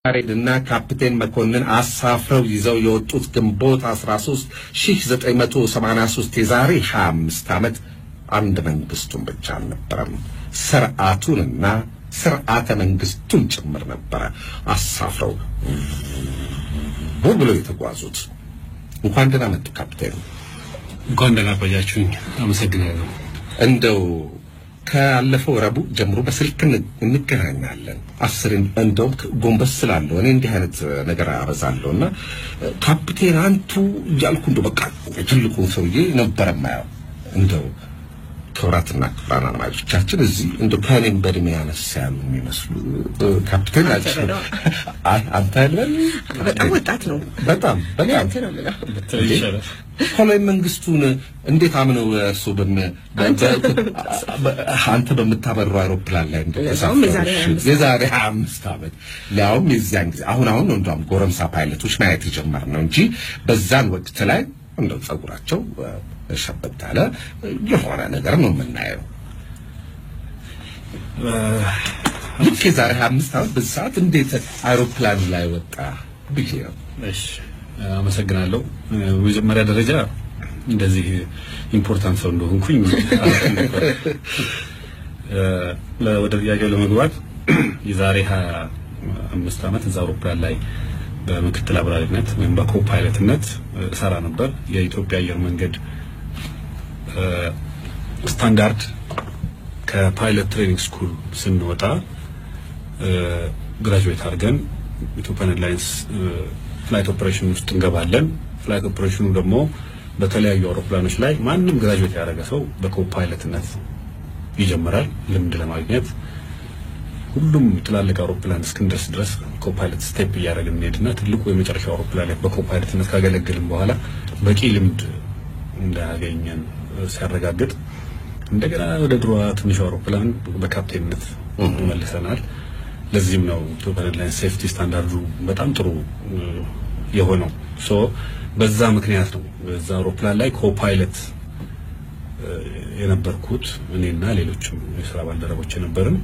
አሬድና ካፒቴን መኮንን አሳፍረው ይዘው የወጡት ግንቦት 13 1983 የዛሬ 25 ዓመት አንድ መንግስቱን ብቻ አልነበረም ስርዓቱንና ስርዓተ መንግስቱን ጭምር ነበር አሳፍረው ብሎ የተጓዙት። እንኳን ደህና መጡ ካፒቴን። እንኳን ደህና ቆያችሁኝ። አመሰግናለሁ። እንደው ካለፈው ረቡዕ ጀምሮ በስልክ እንገናኛለን። እንደውም ጎንበስ ስላለው እኔ እንዲህ አይነት ነገር አበዛለሁና ካፒቴን አንቱ ያልኩ እንደው በቃ ትልቁ ሰውዬ ነበር ማያው። እንደው ክብራትና ክብራን አድማጮቻችን እዚህ እንደው ከኔም በእድሜ ያነሳ ያሉ የሚመስሉ ካፒቴን ናቸው። አንተ አይደል? በጣም ወጣት ነው። በጣም ኮሎኔል መንግስቱን እንዴት አምነው እሱ አንተ በምታበረው አይሮፕላን ላይ የዛሬ 25 ዓመት ሊያውም የዚያን ጊዜ አሁን ነው እንደውም ጎረምሳ ፓይለቶች ማየት የጀመርነው እንጂ በዛን ወቅት ላይ እንደው ጸጉራቸው ሸበጥ ያለ የሆነ ነገር ነው የምናየው። ልክ የዛሬ 25 ዓመት በሰዓት እንዴት አይሮፕላን ላይ ወጣ ብዬ ነው። እሺ አመሰግናለሁ። በመጀመሪያ ደረጃ እንደዚህ ኢምፖርታንት ሰው እንደሆንኩኝ ወደ ጥያቄው ለመግባት የዛሬ 25 ዓመት እዛ አውሮፕላን ላይ በምክትል አብራሪነት ወይም በኮፓይለትነት ሰራ ነበር። የኢትዮጵያ አየር መንገድ ስታንዳርድ ከፓይለት ትሬኒንግ ስኩል ስንወጣ ግራጁዌት አድርገን ኢትዮጵያን ኤርላይንስ ፍላይት ኦፕሬሽን ውስጥ እንገባለን። ፍላይት ኦፕሬሽኑ ደግሞ በተለያዩ አውሮፕላኖች ላይ ማንንም ግራጁዌት ያደረገ ሰው በኮፓይለትነት ይጀምራል። ልምድ ለማግኘት ሁሉም ትላልቅ አውሮፕላን እስክንደርስ ድረስ ኮፓይለት ስቴፕ እያደረግን እንሄድና ትልቁ የመጨረሻው አውሮፕላን ላይ በኮፓይለትነት ካገለገልን በኋላ በቂ ልምድ እንዳገኘን ሲያረጋግጥ እንደገና ወደ ድሮ ትንሽ አውሮፕላን በካፕቴንነት መልሰናል። ለዚህም ነው ኢትዮጵያ ኤርላይንስ ሴፍቲ ስታንዳርዱ በጣም ጥሩ የሆነው። በዛ ምክንያት ነው በዛ አውሮፕላን ላይ ኮፓይለት የነበርኩት እኔና ሌሎችም የሥራ ባልደረቦች ነበርን።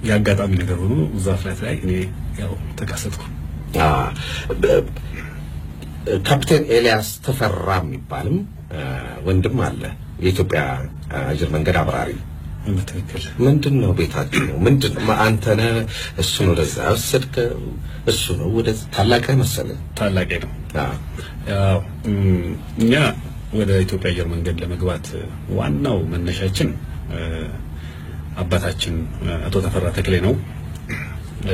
ያጋጣሚ ነገር ሆኖ እዛ ፍላይት ላይ እኔ ያው ተከሰትኩ። ካፒቴን ኤልያስ ተፈራ የሚባልም ወንድም አለ የኢትዮጵያ አየር መንገድ አብራሪ። በትክክል ምንድነው ቤታችሁ ነው? ምንድነው አንተነ እሱ ነው ወደዛ ወሰድከ? እሱ ነው ወደ ታላቀ መሰለኝ። ታላቀ ነው። ያው እኛ ወደ ኢትዮጵያ አየር መንገድ ለመግባት ዋናው መነሻችን አባታችን አቶ ተፈራ ተክሌ ነው።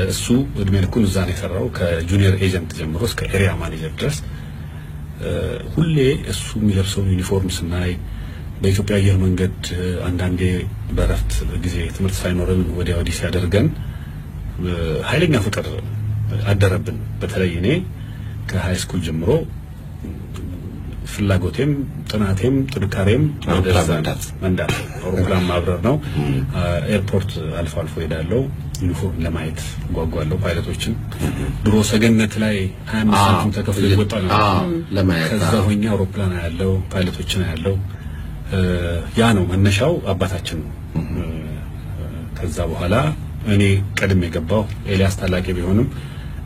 እሱ እድሜ ልኩን እዛ ነው የሰራው ከጁኒየር ኤጀንት ጀምሮ እስከ ኤሪያ ማኔጀር ድረስ። ሁሌ እሱ የሚለብሰው ዩኒፎርም ስናይ በኢትዮጵያ አየር መንገድ አንዳንዴ በረፍት ጊዜ ትምህርት ሳይኖርን ወዲያ ወዲህ ሲያደርገን ኃይለኛ ፍቅር አደረብን። በተለይ እኔ ከሃይ ስኩል ጀምሮ ፍላጎቴም ጥናቴም ጥንካሬም መንዳት አውሮፕላን ማብረር ነው። ኤርፖርት አልፎ አልፎ ሄዳለሁ። ዩኒፎርም ለማየት ጓጓለሁ። ፓይለቶችን ድሮ ሰገነት ላይ 25 ሳንቲም ተከፍሎ ይወጣ ነው ለማየት። ከዛ ሆኛ አውሮፕላን ያለው ፓይለቶችን ያለው ያ ነው መነሻው አባታችን ነው። ከዛ በኋላ እኔ ቀድሜ የገባው ኤልያስ ታላቄ ቢሆንም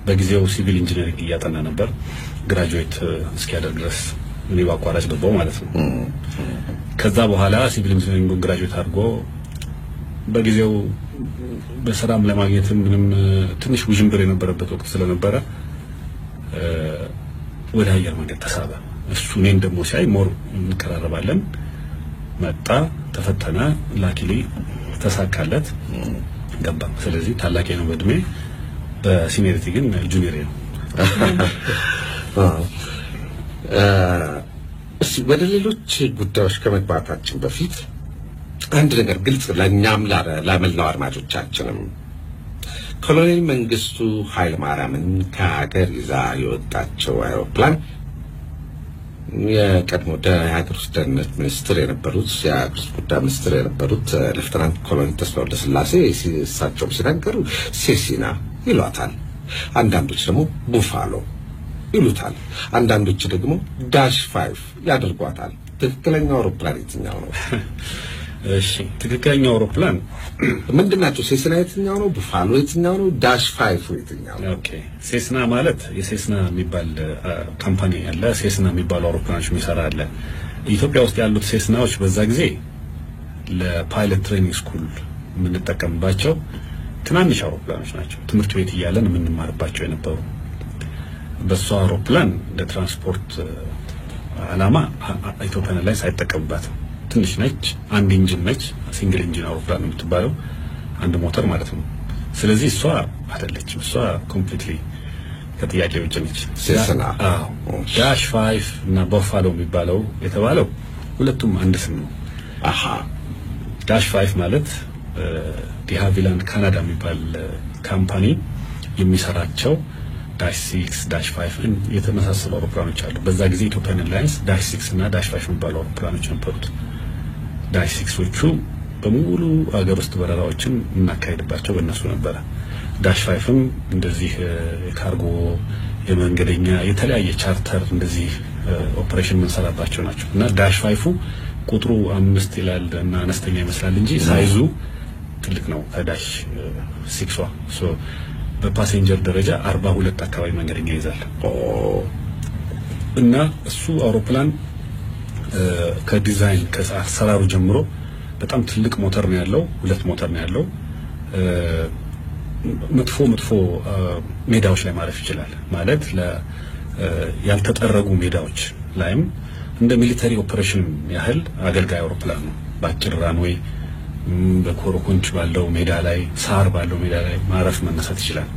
በጊዜው ሲቪል ኢንጂነሪንግ እያጠና ነበር። ግራጁዌት እስኪያደርግ ድረስ እኔ ባቋራጭ ገባው ማለት ነው። ከዛ በኋላ ሲቪል ኢንጂነሪንግ ግራጁዌት አድርጎ በጊዜው በስራም ለማግኘት ምንም ትንሽ ውዥንብር የነበረበት ወቅት ስለነበረ ወደ አየር መንገድ ተሳበ። እሱ እኔን ደግሞ ሲያይ ሞር እንቀራረባለን። መጣ፣ ተፈተነ፣ ላኪሊ ተሳካለት፣ ገባ። ስለዚህ ታላቄ ነው በእድሜ፣ በሲኒየሪቲ ግን ጁኒየር ነው። ወደ ሌሎች ጉዳዮች ከመግባታችን በፊት አንድ ነገር ግልጽ ለኛም ለመላው አድማጮቻችንም ኮሎኔል መንግስቱ ኃይለ ማርያምን ከሀገር ይዛ የወጣቸው አይሮፕላን የቀድሞ የሀገር ውስጥ ደህንነት ሚኒስትር የነበሩት የሀገር ውስጥ ጉዳይ ሚኒስትር የነበሩት ሌፍተናንት ኮሎኔል ተስፋ ወልደስላሴ እሳቸውም ሲናገሩ ሴሲና ይሏታል። አንዳንዶች ደግሞ ቡፋሎ ይሉታል። አንዳንዶች ደግሞ ዳሽ 5 ያደርጓታል። ትክክለኛው አውሮፕላን የትኛው ነው? እሺ ትክክለኛው አውሮፕላን ምንድናቸው? ሴስና የትኛው ነው? ቡፋሎ የትኛው ነው? ዳሽ 5 የትኛው ነው? ኦኬ ሴስና ማለት የሴስና የሚባል ካምፓኒ አለ። ሴስና የሚባሉ አውሮፕላኖች የሚሰራ አለ። ኢትዮጵያ ውስጥ ያሉት ሴስናዎች በዛ ጊዜ ለፓይለት ትሬኒንግ ስኩል የምንጠቀምባቸው ትናንሽ አውሮፕላኖች ናቸው። ትምህርት ቤት እያለን የምንማርባቸው የነበሩ በሷ አውሮፕላን ለትራንስፖርት ዓላማ ኢትዮጵያ ላይ ሳይጠቀምባት ትንሽ ነች። አንድ ኢንጂን ነች። ሲንግል ኢንጂን አውሮፕላን የምትባለው አንድ ሞተር ማለት ነው። ስለዚህ እሷ አይደለችም። እሷ ኮምፕሊትሊ ከጥያቄ ውጭ ነች። ሴስና ዳሽ 5 እና ቡፋሎ የሚባለው የተባለው ሁለቱም አንድ ስም ነው። አሃ ዳሽ 5 ማለት ዲሃቪላንድ ካናዳ የሚባል ካምፓኒ የሚሰራቸው ዳሽ 6 ዳሽ 5 የተመሳሰሉ አውሮፕላኖች አሉ። በዛ ጊዜ ኢትዮጵያን ኤርላይንስ ዳሽ 6 እና ዳሽ 5 የሚባሉ አውሮፕላኖች ነበሩት። ዳሽ 6ዎቹ በሙሉ ሀገር ውስጥ በረራዎችን እናካሄድባቸው በእነሱ ነበረ። ዳሽ 5ም እንደዚህ የካርጎ የመንገደኛ የተለያየ ቻርተር እንደዚህ ኦፕሬሽን የምንሰራባቸው ናቸው። እና ዳሽ 5ፉ ቁጥሩ 5 ይላል እና አነስተኛ ይመስላል እንጂ ሳይዙ ትልቅ ነው ከዳሽ 6ዋ። ሶ በፓሴንጀር ደረጃ 42 አካባቢ መንገደኛ ይዛል። እና እሱ አውሮፕላን ከዲዛይን ከአሰራሩ ጀምሮ በጣም ትልቅ ሞተር ነው ያለው። ሁለት ሞተር ነው ያለው። መጥፎ ሜዳዎች ላይ ማረፍ ይችላል ማለት ያልተጠረጉ ሜዳዎች ላይም እንደ ሚሊተሪ ኦፕሬሽን ያህል አገልጋይ አውሮፕላን ነው። ባጭር ራንዌይ በኮረኮንች ባለው ሜዳ ላይ ሳር ባለው ሜዳ ላይ ማረፍ መነሳት ይችላል።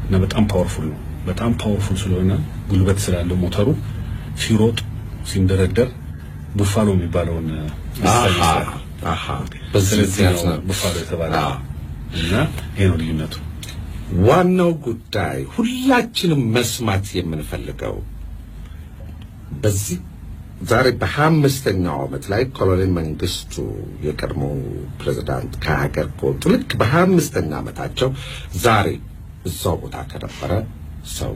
እና በጣም ፓወርፉል ነው። በጣም ፓወርፉል ስለሆነ ጉልበት ስላለው ሞተሩ ሲሮጥ ሲንደረደር ቡፋሎ የሚባለውን በዚህ ቡፋሎ የተባለው እና ይሄ ነው ልዩነቱ። ዋናው ጉዳይ ሁላችንም መስማት የምንፈልገው በዚህ ዛሬ በ25ኛው ዓመት ላይ ኮሎኔል መንግስቱ የቀድሞ ፕሬዝዳንት ከሀገር ከወጡ ልክ በ25ኛ ዓመታቸው ዛሬ እዛው ቦታ ከነበረ ሰው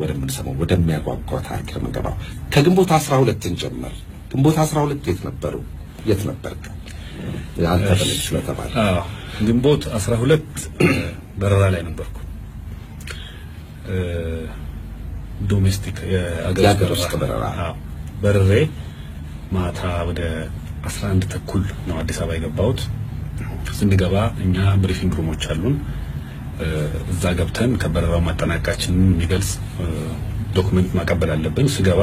ወደምንሰማው ወደሚያጓጓው ታሪክ ለመገባው ከግንቦት 12 እንጀምር። ግንቦት 12 የት ነበርክ? አንተ በልጅ ስለተባለ ግንቦት 12 በረራ ላይ ነበርኩ። ዶሜስቲክ የአገር ውስጥ በረራ በረሬ ማታ ወደ 11 ተኩል ነው አዲስ አበባ የገባሁት። ስንገባ እኛ ብሪፊንግ ሩሞች አሉን። እዛ ገብተን ከበረራው ማጠናቀቃችንን የሚገልጽ ዶክመንት ማቀበል አለብን። ስገባ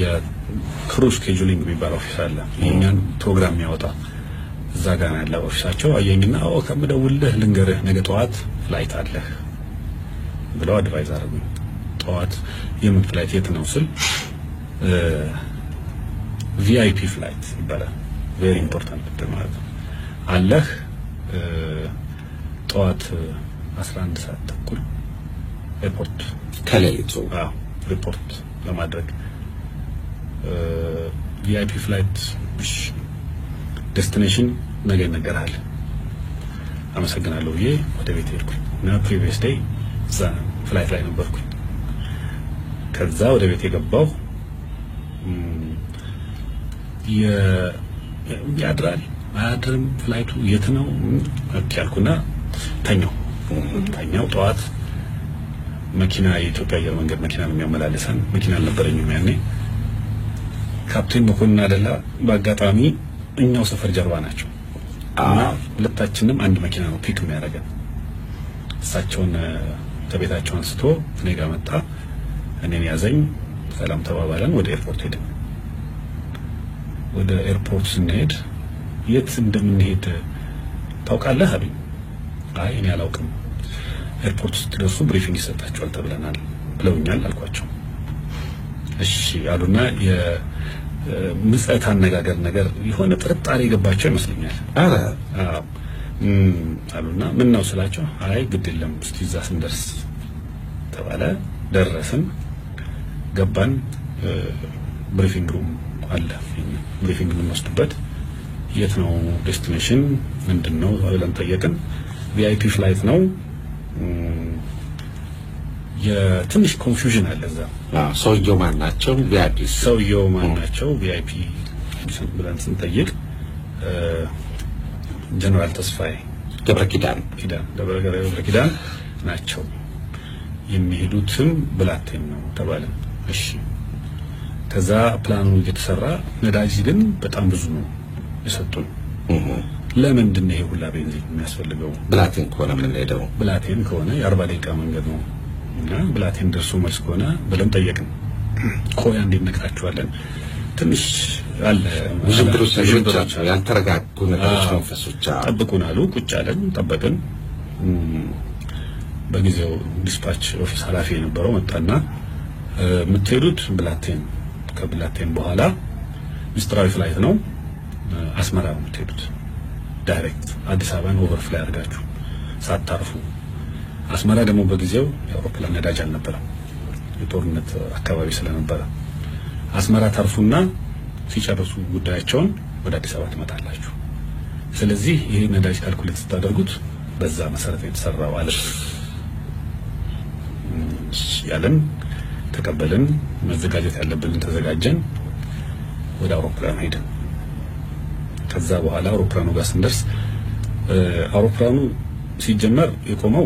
የክሩ ስኬጁሊንግ የሚባል ኦፊስ አለ። የኛን ፕሮግራም የሚያወጣ እዛ ጋር ያለ ኦፊሳቸው አየኝና ከምደውልህ ልንገርህ ነገ ጠዋት ፍላይት አለህ ብለው አድቫይዝ አደረጉኝ። ጠዋት የምን ፍላይት የት ነው ስል ቪአይፒ ፍላይት ይባላል። ቬሪ ኢምፖርታንት ማለት ነው አለህ ጠዋት 11 ሰዓት ተኩል ኤርፖርት ከሌሊቱ ሪፖርት ለማድረግ ቪአይፒ ፍላይት ዴስቲኔሽን ነገ ይነገራል። አመሰግናለሁ ብዬ ወደ ቤት ሄድኩኝ እና ፕሪቪየስ ዴይ እዛ ፍላይት ላይ ነበርኩኝ። ከዛ ወደ ቤት የገባው ያድራል አያድርም ፍላይቱ የት ነው አልኩና ተኛው። ጠዋት መኪና የኢትዮጵያ አየር መንገድ መኪና ነው የሚያመላልሰን። መኪና አልነበረኝም ያኔ። ካፕቴን መኮንን አደላ በአጋጣሚ እኛው ሰፈር ጀርባ ናቸው። ሁለታችንም አንድ መኪና ነው ፒክ የሚያደርገን። እሳቸውን ከቤታቸው አንስቶ እኔ ጋር መጣ። እኔን ያዘኝ። ሰላም ተባባለን። ወደ ኤርፖርት ሄድን። ወደ ኤርፖርት ስንሄድ የት እንደምንሄድ ታውቃለህ አሉኝ። አይ እኔ አላውቅም። ኤርፖርት ስትደርሱ ብሪፊንግ ይሰጣችኋል ተብለናል ብለውኛል አልኳቸው። እሺ አሉና የምጽአት አነጋገር ነገር የሆነ ጥርጣሬ የገባቸው ይመስለኛል። አሉና ምን ነው ስላቸው አይ ግድ የለም እስቲ እዛ ስንደርስ ተባለ። ደረስን፣ ገባን። ብሪፊንግ ሩም አለ። ብሪፊንግ የምንወስድበት የት ነው ዴስቲኔሽን ምንድነው ብለን ጠየቅን። ቪአይፒ ፍላይት ነው። የትንሽ ኮንፊውዥን አለ እዛ። ሰውየው ማን ናቸው? ቪአይፒ ሰውየው ማን ናቸው? ቪአይፒ ብለን ስንጠይቅ ጀነራል ተስፋዬ ገብረ ኪዳን ናቸው። የሚሄዱትም ብላቴን ነው ተባለ። እሺ ከዛ ፕላኑ እየተሰራ ነዳጅ ግን በጣም ብዙ ነው የሰጡን። ለምንድን ነው ይሄ ሁላ ቤንዚን የሚያስፈልገው? ብላቴን ከሆነ ምን ሄደው ብላቴን ከሆነ የ40 ደቂቃ መንገድ ነው እና ብላቴን ደርሶ መልስ ከሆነ ብለን ጠየቅን። ቆይ አንዴ እንነግራችኋለን። ትንሽ አለ ውዝግሮች ያልተረጋጉ ነገሮች መንፈሶች ጠብቁን አሉ። ቁጭ አለን ጠበቅን። በጊዜው ዲስፓች ኦፊስ ኃላፊ የነበረው መጣና የምትሄዱት ብላቴን፣ ከብላቴን በኋላ ሚስትራዊ ፍላይት ነው አስመራ ነው የምትሄዱት። ዳይሬክት አዲስ አበባን ኦቨርፍላይ አድርጋችሁ ሳታርፉ። አስመራ ደግሞ በጊዜው የአውሮፕላን ነዳጅ አልነበረም፣ የጦርነት አካባቢ ስለነበረ አስመራ ታርፉና ሲጨርሱ ጉዳያቸውን ወደ አዲስ አበባ ትመጣላችሁ። ስለዚህ ይሄ ነዳጅ ካልኩሌት ስታደርጉት በዛ መሰረት የተሰራው አለ ያለን። ተቀበልን። መዘጋጀት ያለብን ተዘጋጀን። ወደ አውሮፕላን ሄድን። ከዛ በኋላ አውሮፕላኑ ጋር ስንደርስ አውሮፕላኑ ሲጀመር የቆመው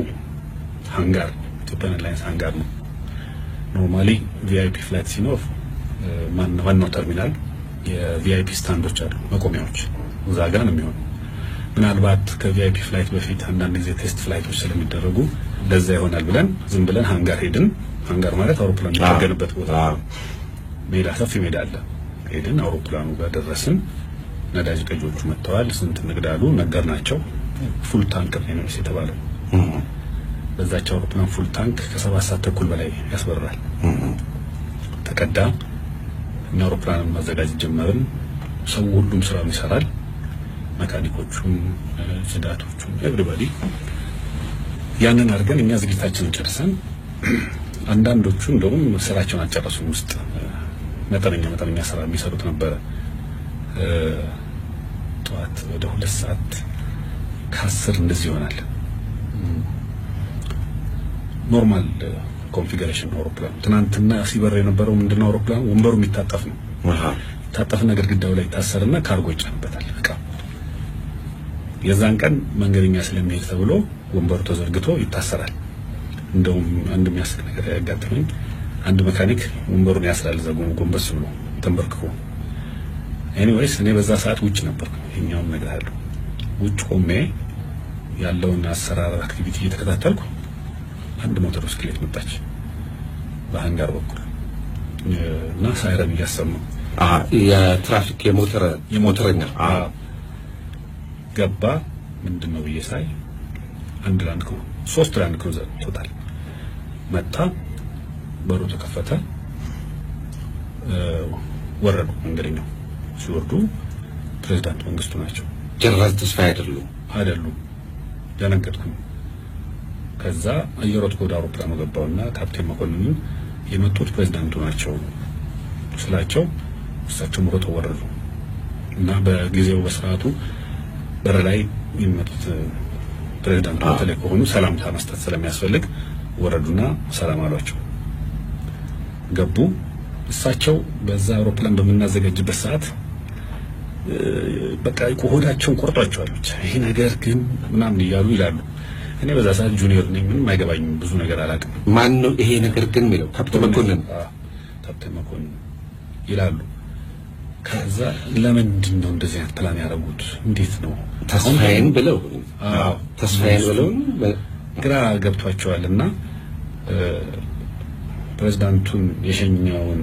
ሃንጋር ኢትዮጵያን ኤርላይንስ ሃንጋር ነው። ኖርማሊ ቪአይፒ ፍላይት ሲኖር ዋናው ተርሚናል የቪአይፒ ስታንዶች አሉ፣ መቆሚያዎች እዛ ጋር ነው የሚሆነው። ምናልባት ከቪአይፒ ፍላይት በፊት አንዳንድ ጊዜ ቴስት ፍላይቶች ስለሚደረጉ ለዛ ይሆናል ብለን ዝም ብለን ሃንጋር ሄድን። ሃንጋር ማለት አውሮፕላን የሚገነበት ቦታ ሜዳ፣ ሰፊ ሜዳ አለ። ሄድን። አውሮፕላኑ ጋር ደረስን። ነዳጅ ቀጆቹ መጥተዋል። ስንት ንግዳሉ ነገርናቸው። ፉል ታንክ ነው የተባለው። በዛች አውሮፕላን ፉል ታንክ ከ7 ሰዓት ተኩል በላይ ያስበራል። ተቀዳ። እኛ አውሮፕላኑን ማዘጋጀት ጀመርን። ሰው ሁሉም ስራውን ይሰራል። መካኒኮቹም ጽዳቶቹም ኤቭሪባዲ ያንን አድርገን እኛ ዝግጅታችንን ጨርሰን አንዳንዶቹ እንደውም ስራቸውን አልጨረሱም። ውስጥ መጠነኛ ስራ የሚሰሩት ነበር። ጠዋት ወደ 2 ሰዓት ከ10 እንደዚህ ይሆናል። ኖርማል ኮንፊገሬሽን አውሮፕላን ትናንትና ሲበር የነበረው ምንድነው አውሮፕላን ወንበሩ የሚታጠፍ ነው። ታጠፈና ግድግዳው ላይ ታሰርና ካርጎ ይጫንበታል እቃ። የዛን ቀን መንገደኛ ስለሚሄድ ተብሎ ወንበሩ ተዘርግቶ ይታሰራል። እንደውም አንድ የሚያስቅ ነገር ያጋጠመኝ አንድ መካኒክ ወንበሩን ያስራል ዘጉን ጎንበስ ብሎ ተንበርክኮ። ኤኒዌይስ እኔ በዛ ሰዓት ውጭ ነበር። የኛውን ነገር አለ ውጭ ቆሜ ያለውን አሰራር አክቲቪቲ እየተከታተልኩ አንድ ሞተር ብስክሌት መጣች በሃንጋር በኩል እና ሳይረን እያሰማ የትራፊክ የሞተረኛ ገባ። ምንድነው ብዬሳይ አንድ ላንድ ክሩ 3 ላንድ ክሩዘር ቶታል መጣ። በሩ ተከፈተ። ወረዱ። መንገደኛው ሲወርዱ ፕሬዝዳንት መንግስቱ ናቸው። ጀነራል ተስፋዬ አይደሉም። ደነገጥኩ። ከዛ አየሮት ወደ አውሮፕላኑ ገባውና ካፕቴን መኮንኑን የመጡት ፕሬዝዳንቱ ናቸው ስላቸው እሳቸው ሞቶ ወረዱ እና በጊዜው በስርዓቱ በር ላይ የሚመጡት ፕሬዝዳንቱ ተለቆ ሆኑ ሰላምታ መስጠት ስለሚያስፈልግ ወረዱና ሰላም አሏቸው። ገቡ። እሳቸው በዛ አውሮፕላን በመናዘጋጅበት ሰዓት በቃ ሆዳቸውን ቆርጧቸዋል። ብቻ ይሄ ነገር ግን ምናምን ይላሉ። እኔ በዛ ሰዓት ጁኒየር ነኝ፣ ምንም አይገባኝም፣ ብዙ ነገር አላውቅም። ማን ነው ይሄ ነገር ግን የሚለው? ካፕቴን መኮንን ይላሉ። ከዛ ለምንድን ነው እንደዚህ አይነት ፕላን ያደረጉት? እንዴት ነው ተስፋዬን ብለው ግራ ገብቷቸዋልና ፕሬዝዳንቱን የሸኛውን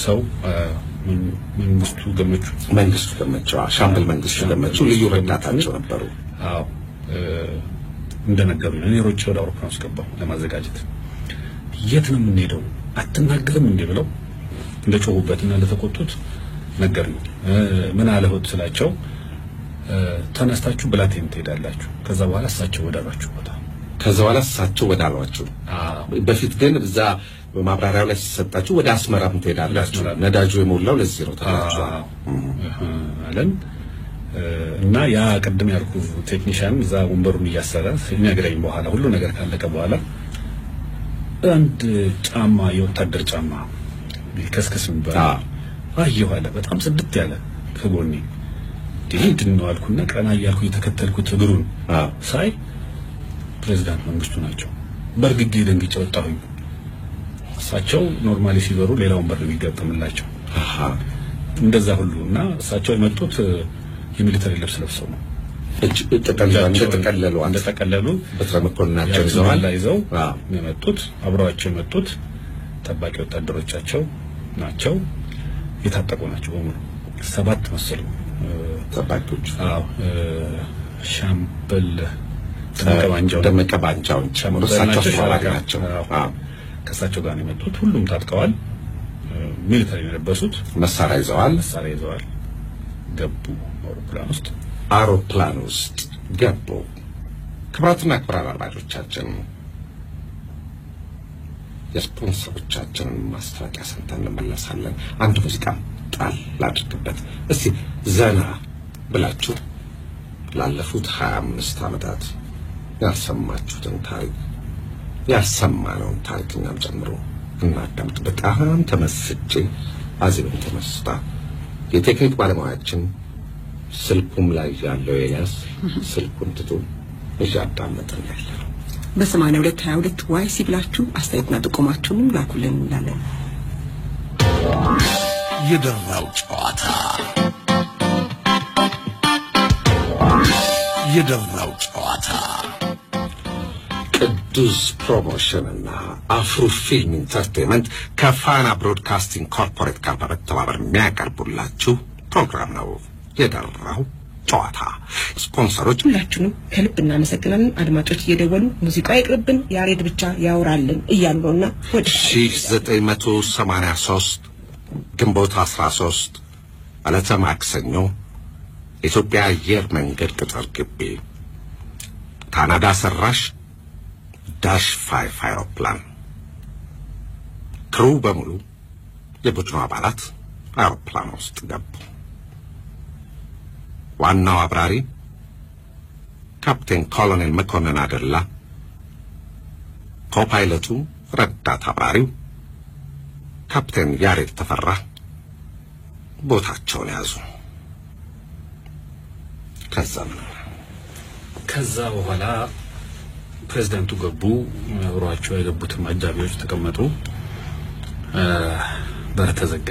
ሰው መንግስቱ ገመቹ ሻምበል መንግስቱ ገመቹ ልዩ ረዳታቸው ነበሩ። እንደነገሩኝ እኔ ሮጬ ወደ አውሮፕላን ውስጥ ገባሁ ለማዘጋጀት። የት ነው የምንሄደው አትናገርም እንዴ ብለው እንደጮሁበትና እንደተቆጡት ነገሩኝ። ምን አለሁት ስላቸው ተነስታችሁ ብላቴን ትሄዳላችሁ፣ ከዛ በኋላ እሳቸው ወዳሏችሁ በፊት ግን እዛ በማብራሪያው ላይ ሲሰጣችሁ ወደ አስመራም ትሄዳላችሁ፣ ነዳጁ የሞላው ለዚህ ነው ተባላችሁ አለን። እና ያ ቀደም ያልኩ ቴክኒሻን እዛ ወንበሩን እያሰራ ሲነግረኝ በኋላ ሁሉ ነገር ካለቀ በኋላ አንድ ጫማ የወታደር ጫማ ከስከስ የሚባል አየሁ አለ። በጣም ጽድት ያለ ከጎኔ ምንድነው አልኩና ቀና እያልኩ የተከተልኩት እግሩን ሳይ ፕሬዝዳንት መንግስቱ ናቸው። በርግጌ ደንግጬ ወጣሁኝ። እሳቸው ኖርማሊ ሲበሩ ሌላውን በር ቢገጠምላቸው እንደዛ ሁሉና እሳቸው የመጡት የሚሊተሪ ልብስ ለብሰው ነው። ተቀለሉ በትረመኮናቸው ይዘው የመጡት አብረዋቸው የመጡት ጠባቂ ወታደሮቻቸው ናቸው። የታጠቁ ናቸው በሙሉ 7 መሰሉ ጠባቂዎች። ሻምበል ደመቀባንጃው ናቸው። ከሳቸው ጋር ነው የመጡት። ሁሉም ታጥቀዋል። ሚሊተሪ የለበሱት መሳሪያ ይዘዋል። ገቡ አውሮፕላን ውስጥ ገቡ። ክብራትና ክብራን አድማጮቻችን የስፖንሰሮቻችንን ማስታወቂያ ሰምተን እንመለሳለን። አንድ ሙዚቃ ጣል ላድርግበት እስቲ ዘና ብላችሁ ላለፉት 25 ዓመታት ያሰማችሁትን ታሪክ ያሰማነውን ታሪክኛም ጨምሮ እናዳምጥ። በጣም ተመስጬ አዚብን ተመስጣ የቴክኒክ ባለሙያችን ስልኩም ላይ ያለው ኤልያስ ስልኩን ትቶ እያዳመጠን ያለው በ8222 ዋይሲ ብላችሁ አስተያየትና ጥቆማችሁንም ላኩልን እንላለን። የደራው ጨዋታ ቅዱስ ፕሮሞሽንና አፍሮ ፊልም ኢንተርቴይንመንት ከፋና ብሮድካስቲንግ ኮርፖሬት ጋር በመተባበር የሚያቀርቡላችሁ ፕሮግራም ነው የደራው ጨዋታ። ስፖንሰሮች ሁላችሁንም ከልብ እናመሰግናለን። አድማጮች እየደወሉ ሙዚቃው ይቅርብን ያሬድ ብቻ ያወራልን እያሉ ነውና 1983 ግንቦት 13 ዕለተ ማክሰኞ ኢትዮጵያ አየር መንገድ ቅጥር ግቢ ካናዳ ሰራሽ ዳሽ 5 አውሮፕላን ክሩ በሙሉ የቡድኑ አባላት አውሮፕላን ውስጥ ገቡ። ዋናው አብራሪ ካፕቴን ኮሎኔል መኮንን አደላ፣ ኮፓይለቱ ረዳት አብራሪው ካፕቴን ያሬድ ተፈራ ቦታቸውን ያዙ። ከዛ በኋላ ፕሬዝዳንቱ ገቡ። አብረዋቸው የገቡት አጃቢዎች ተቀመጡ። በር ተዘጋ።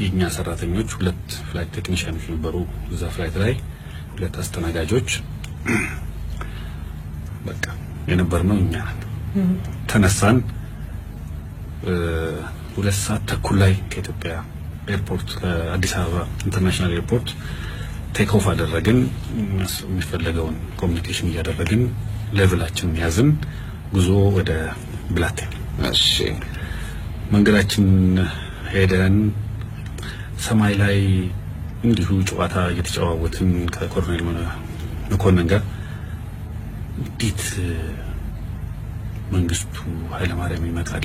የኛ ሰራተኞች 2 ፍላይት ቴክኒሻኖች ነበሩ እዛ ፍላይት ላይ 2 አስተናጋጆች። በቃ የነበርነው እኛ ተነሳን። 2 ሰዓት ተኩል ላይ ከኢትዮጵያ ኤርፖርት ከአዲስ አበባ ኢንተርናሽናል ኤርፖርት ቴክ ኦፍ አደረግን። የሚፈልገውን ኮሙኒኬሽን ያደረግን ሌቭላችን ያዝን። ጉዞ ወደ ብላቴ መንገዳችን ሄደን ሰማይ ላይ እንዲሁ ጨዋታ እየተጫወትን ከኮሎኔል መኮንን ጋር እንዴት መንግስቱ ኃይለማርያም ይመጣል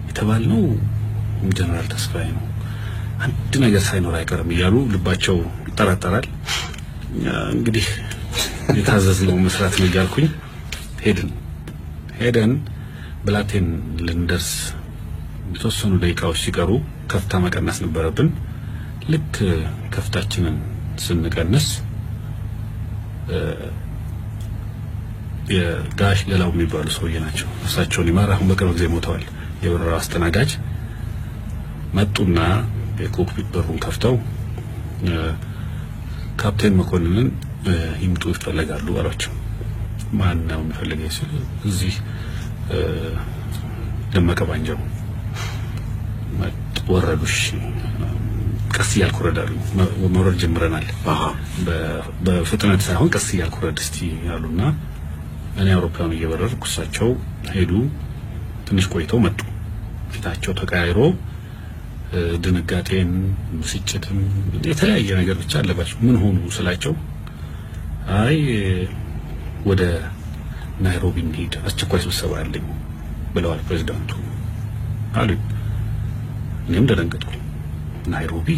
የተባልነው ጀነራል ተስፋዬ ነው አንድ ነገር ሳይኖር አይቀርም እያሉ ልባቸው ይጠራጠራል። እንግዲህ የታዘዝነው መስራት ነው ያልኩኝ። ሄደን ብላቴን ልንደርስ የተወሰኑ ደቂቃዎች ሲቀሩ ከፍታ መቀነስ ነበረብን። ልክ ከፍታችንን ስንቀንስ የጋሽ ገላው የሚባሉ ሰውዬ ናቸው። እሳቸው ሊማር አሁን በቅርብ ጊዜ ሞተዋል። የበረራ አስተናጋጅ መጡና የኮክፒት በሩን ከፍተው ካፕቴን መኮንንን ይምጡ ይፈልጋሉ አሏቸው። ማን ነው የሚፈልገው ሲሉ እዚህ ደመቀ ባንጃው ወረዱሽ። ቀስ እያልኩ ረዳሉ። መውረድ ጀምረናል። በፍጥነት ሳይሆን ቀስ እያልኩ ረድ እስቲ ያሉና እኔ አውሮፕላኑ እየበረርኩ እሳቸው ሄዱ። ትንሽ ቆይተው መጡ። ፊታቸው ተቀያይሮ ድንጋጤን ምስጭትም የተለያየ ነገር ብቻ አለባቸው። ምን ሆኑ ስላቸው አይ ወደ ናይሮቢ እንሂድ አስቸኳይ ስብሰባ አለኝ ብለዋል ፕሬዝዳንቱ አሉ። እኔም ደነገጥኩ። ናይሮቢ?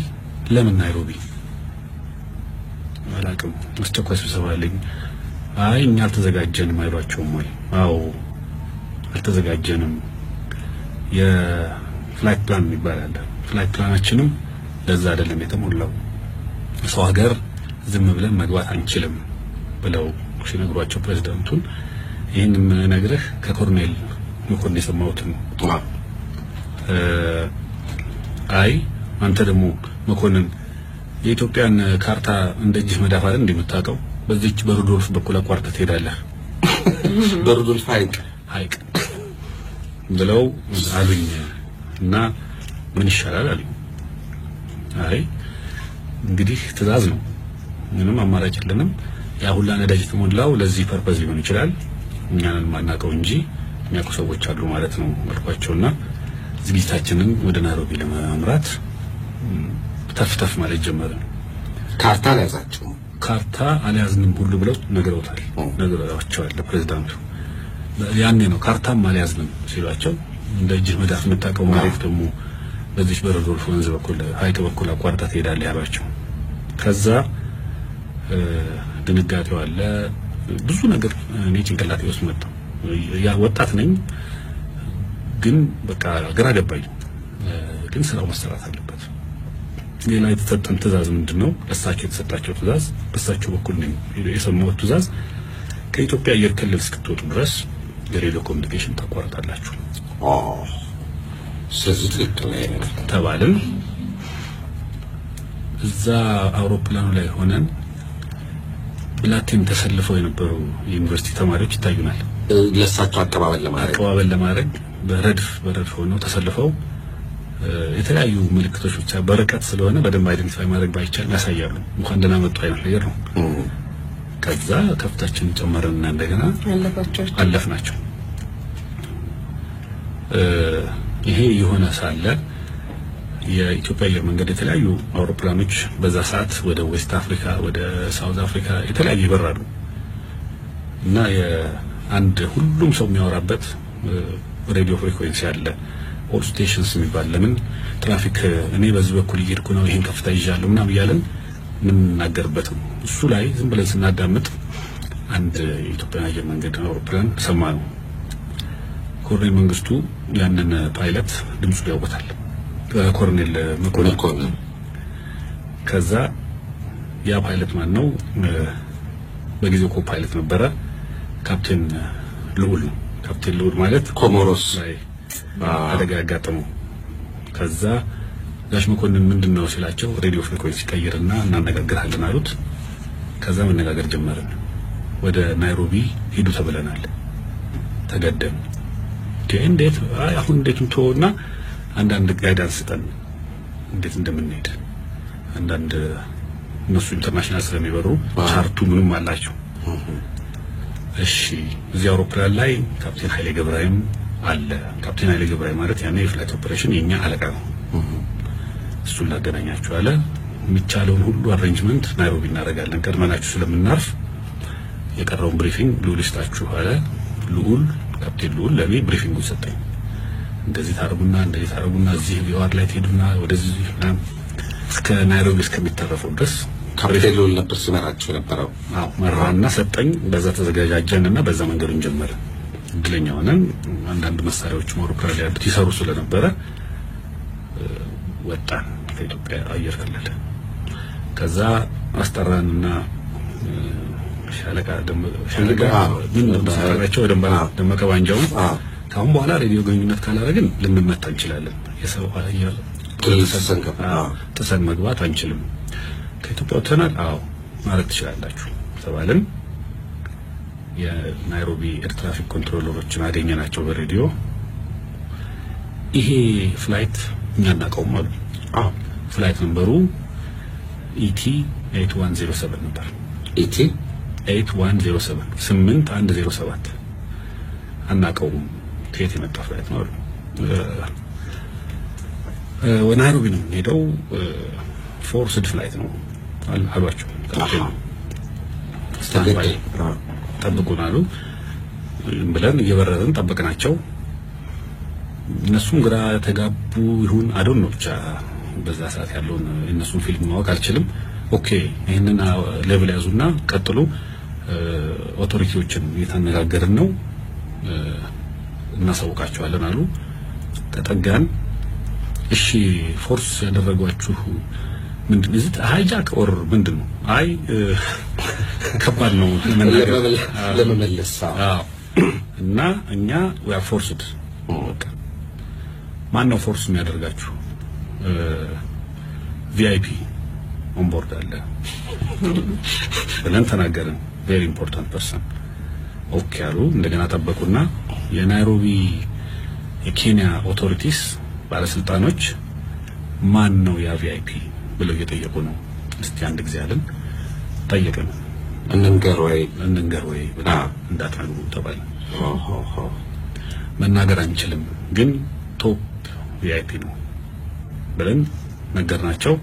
ለምን ናይሮቢ? አላውቅም። አስቸኳይ ስብሰባ አለኝ። አይ እኛ አልተዘጋጀንም አይሏቸውም ወይ? አዎ አልተዘጋጀንም። የፍላይት ፕላን ይባላል። ፍላይት ፕላናችንም ለዛ አይደለም የተሞላው ሰው ሀገር ዝም ብለን መግባት አንችልም ብለው ሲነግሯቸው ፕሬዝዳንቱን ይሄን ነግረህ ከኮርኔል መኮንን የሰማሁትን አይ አንተ ደግሞ መኮንን የኢትዮጵያን ካርታ እንደዚህ መዳፋር እንደምታውቀው በዚች በሩዶልፍ በኩል አቋርጠህ ትሄዳለህ በሩዶልፍ ሀይቅ ብለው አሉኝ እና ምን ይሻላል አሉኝ አይ እንግዲህ ትእዛዝ ነው ምንም አማራጭ የለንም ያ ሁላ ነዳጅ ተሞላው ለዚህ ፐርፐዝ ሊሆን ይችላል እኛንን ማናቀው እንጂ የሚያውቁ ሰዎች አሉ ማለት ነው አልኳቸውና ዝግጅታችንን ወደ ናይሮቢ ለማምራት ተፍተፍ ማለት ጀመርን ካርታ ያዛችሁ ካርታ አልያዝንም ሁሉ ብለው ነገራቸዋል ለፕሬዝዳንቱ ያኔ ነው ካርታም አልያዝንም ሲሏቸው እንደ እጅ መዳፍ መጣቀው ማለት ደግሞ በዚህ በሩዶልፍ ወንዝ በኩል ሀይቅ በኩል አቋርጣ ትሄዳለህ ያሏቸው ከዛ ድንጋጤው አለ ብዙ ነገር እኔ ጭንቅላቴ ውስጥ መጣ ያ ወጣት ነኝ ግን በቃ ግራ ገባኝ ግን ስራው መሰራት አለበት ሌላ የተሰጠን ትእዛዝ ምንድነው እሳቸው የተሰጣቸው ትእዛዝ በእሳቸው በኩል ነው የሰማሁት ትእዛዝ ከኢትዮጵያ አየር ክልል እስክትወጡ ድረስ የሬዲዮ ኮሙኒኬሽን ታቋርጣላችሁ ስለዚህ ትክክል ተባልን እዛ አውሮፕላኑ ላይ ሆነን ብላቴን ተሰልፈው የነበሩ ዩኒቨርሲቲ ተማሪዎች ይታዩናል ለሳቸው አቀባበል ለማድረግ በረድፍ ሆነው ተሰልፈው የተለያዩ ምልክቶች ብቻ በርቀት ስለሆነ በደንብ አይደንቲፋይ ማድረግ ባይቻል ያሳያሉ እንኳን ደህና መጡ አይነት ነገር ነው ከዛ ከፍታችን ጨመረና እንደገና አለፍናቸው ይሄ የሆነ ሳለ የኢትዮጵያ አየር መንገድ የተለያዩ አውሮፕላኖች በዛ ሰዓት ወደ ዌስት አፍሪካ ወደ ሳውዝ አፍሪካ የተለያዩ ይበራሉ እና የአንድ ሁሉም ሰው የሚያወራበት ሬዲዮ ፍሪኩዌንሲ አለ ኦል ስቴሽንስ የሚባል ለምን ትራፊክ እኔ በዚህ በኩል እየሄድኩ ነው ይሄን ከፍታ ይዣለሁ ምናምን ይያለን ምን እናገርበት እሱ ላይ ዝም ብለን ስናዳምጥ አንድ የኢትዮጵያ አየር መንገድ አውሮፕላን ሰማነው ኮሎኔል መንግስቱ ያንን ፓይለት ድምፁ ያውቁታል ኮሎኔል መኮንን ከዛ ያ ፓይለት ማን ነው በጊዜው ኮፓይለት ነበረ ካፕቴን ልዑል ማለት ኮሞሮስ ላይ አደጋ ያጋጠመው ከዛ ጋሽ መኮንን ምንድነው ሲላቸው ሬዲዮ ፍሪኩዌንሲ ቀይርና እናነጋግራለን አሉት ከዛ መነጋገር ጀመርን ወደ ናይሮቢ ሄዱ ተብለናል ተገደም እንዴት አሁን እንዴት እንተውና አንዳንድ ጋይዳንስ ስጠን እንዴት እንደምንሄድ አንዳንድ እነሱ ኢንተርናሽናል ስለሚበሩ ቻርቱ ምንም አላቸው እሺ እዚህ አውሮፕላን ላይ ካፕቴን ኃይሌ ገብረሃይም አለ ካፕቴን ኃይሌ ገብረሃይም ማለት ያኔ የፍላይት ኦፕሬሽን የኛ አለቃ ነው እሱን ላገናኛችሁ አለ የሚቻለውን ሁሉ አሬንጅመንት ናይሮቢ እናደርጋለን ቀድመናችሁ ስለምናርፍ የቀረውን ብሪፊንግ ልዑል ይስጣችሁ አለ ልዑል ካፕቴን ልዑል ለኔ ብሪፊንግ ሰጠኝ እንደዚህ ታርጉና እዚህ ቢዋር ላይ ትሄዱና ወደዚህ እስከ ናይሮቢ እስከሚተረፈው ድረስ ካፕቴን ልዑል ነበር ሲመራቸው ነበረው መራና ሰጠኝ በዛ ተዘጋጃጀንና በዛ መንገዱን ጀመረ እድለኛ ሆነን አንዳንድ መሳሪያዎች አውሮፕላን ላይ ይሰሩ ስለነበረ ወጣን ከኢትዮጵያ አየር ክልል ከዛ አስጠራንና ሻለቃ ምን መሳሪያቸው ደመቀ ባንጃው ካሁን በኋላ ሬዲዮ ግንኙነት ካላረግን ልንመታ እንችላለን የሰው አየር ጥሰን መግባት አንችልም ከኢትዮጵያ ወጥተናል ማለት ትችላላችሁ ተባልን የናይሮቢ ኤር ትራፊክ ኮንትሮለሮችን አገኘናቸው በሬዲዮ ይሄ ፍላይት እኛናቀውም አሉ ፍላይት ነምበሩ ኢቲ 8107 ነበር ኢቲ 8107 አናቀውም ከየት የመጣ ፍላይት ነው ወናይሮቢ ነው ሄደው ፎርስድ ፍላይት ነው አሏቸው ጠብቁን አሉ ብለን እየበረርን ጠበቅናቸው እነሱም ግራ ተጋቡ ይሁን አዶን ነው ብቻ በዛ ሰዓት ያለውን እነሱን ፊልም ማወቅ አልችልም ኦኬ ይሄንን ሌቭል ያዙና ቀጥሉ ኦቶሪቲዎችን እየተነጋገርን ነው እናሳውቃቸዋለን አሉ ተጠጋን እሺ ፎርስ ያደረጓችሁ ምንድን ነው ሃይጃክ ኦር ምንድን ነው አይ ከባድ ነው ለመመለስ እና እኛ we are forced ማን ነው ፎርስ የሚያደርጋችሁ ቪአይፒ ኦን ቦርድ አለ ብለን ተናገርን very important person ኦኬ አሉ እንደገና ጠበቁና የናይሮቢ የኬንያ ኦቶሪቲስ ባለስልጣኖች ማን ነው ያ ቪአይፒ ብለው እየጠየቁ ነው እስቲ አንድ ጊዜ አለን ጠየቀን እንንገር ወይ ብላ እንዳትነግሩ ተባለ መናገር አንችልም ግን ቶፕ ቪአይፒ ነው ብለን ነገርናቸው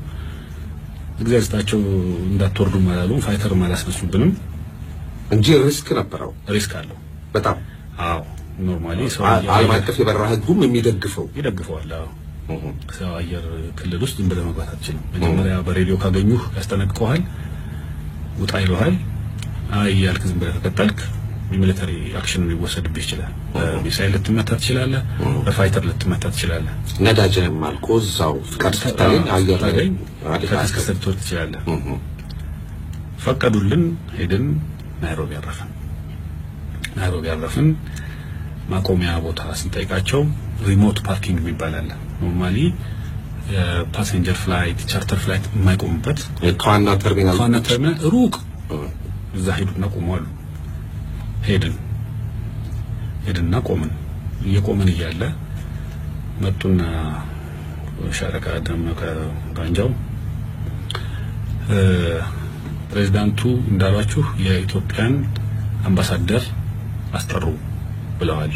እግዚአብሔርታቸው እንዳትወርዱ ማላሉ ፋይተር ማላስነሱብንም እንጂ ሪስክ ነበረው ሪስክ አለው በጣም አዎ ኖርማሊ ሰው ዓለም አቀፍ የበረራ ህጉም ይደግፈዋል አዎ ሰው አየር ክልል ውስጥ እንደለ መግባት አትችልም መጀመሪያ በሬዲዮ ካገኙ ያስጠነቅቀዋል ውጣ ይሏል አይ ያልክ ዝም ብለህ ተከተልክ ሚሊተሪ አክሽን ሊወሰድብህ ይችላል ሚሳይል ልትመታ ትችላለህ በፋይተር ልትመታ ትችላለህ ነዳጅንም አልቆ እዛው ፍቃድ ስታገኝ አየር ላይ ተከስከሰት ትችላለህ ፈቀዱልን ሄድን ናይሮቢ አረፍን ማቆሚያ ቦታ ስንጠይቃቸው ሪሞት ፓርኪንግ የሚባል ኖርማሊ ፓሴንጀር ፍላይት ቻርተር ፍላይት የማይቆምበት ከዋና ተርሚናል ሩቅ እዛ ሄዱና ቆመዋል ሄድና ቆምን እየቆምን እያለ መጡና ሻለቃ ደመቀ ጋንጃው ፕሬዝዳንቱ እንዳሏችሁ የኢትዮጵያን አምባሳደር አስጠሩ ብለዋል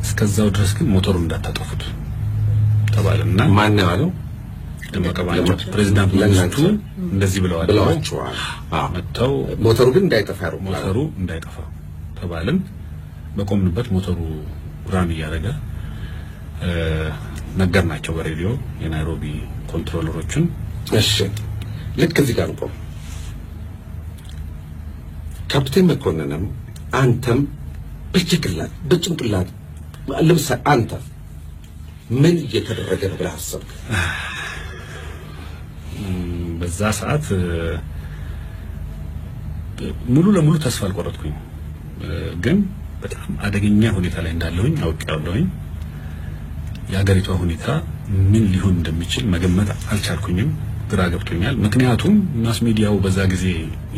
እስከዛው ድረስ ግን ሞተሩን እንዳታጠፉት ተባለና ማን ነው ያለው ደመቀ ጋንጃው ፕሬዝዳንቱ ለናንቱ እንደዚህ ብለዋቸዋል መተው ሞተሩ ግን እንዳይጠፋ ተባልን በቆምንበት ሞተሩ ራን እያደረገ ነገርናቸው በሬዲዮ የናይሮቢ ኮንትሮለሮችን እሺ ልክ እዚህ ጋር ቆም ካፕቴን መኮንንም አንተም በጭንቅላት ለምሳሌ አንተ ምን እየተደረገ ነው ብለህ አሰብክ በዛ ሰዓት ሙሉ ለሙሉ ተስፋ አልቆረጥኩኝ ግን በጣም አደገኛ ሁኔታ ላይ እንዳለሁኝ አውቄያለሁኝ የሀገሪቷ ሁኔታ ምን ሊሆን እንደሚችል መገመት አልቻልኩኝም ግራ ገብቶኛል ምክንያቱም ማስ ሚዲያው በዛ ጊዜ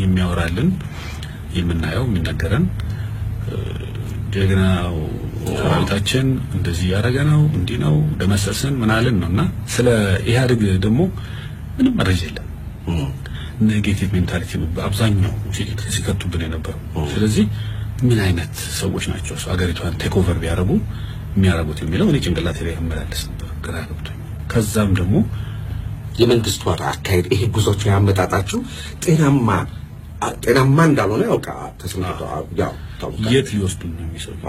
የሚያወራልን የምናየው የሚነገረን ጀግናው ሰራዊታችን እንደዚህ ያረጋ ነው እንዲህ ነው ደመሰሰን ምናልን ነውና ስለ ኢህአዴግ ደግሞ ምንም መረጃ የለም ኔጌቲቭ ሜንታሊቲ አብዛኛው ሲከቱብን የነበረው ስለዚህ ምን አይነት ሰዎች ናቸው አገሪቷን ቴክ ኦቨር ቢያረጉ የሚያረጉት የሚለው እኔ ጭንቅላቴ ላይ ያመላለስ ነበር ግራ ገብቶኝ ከዛም ደግሞ የመንግስቱ አካሄድ ይሄ ጉዞቹ ያመጣጣችሁ ጤናማ እንዳልሆነ ያውቃ ተስምቶ ያው የት ሊወስዱን ነው የሚሰሩው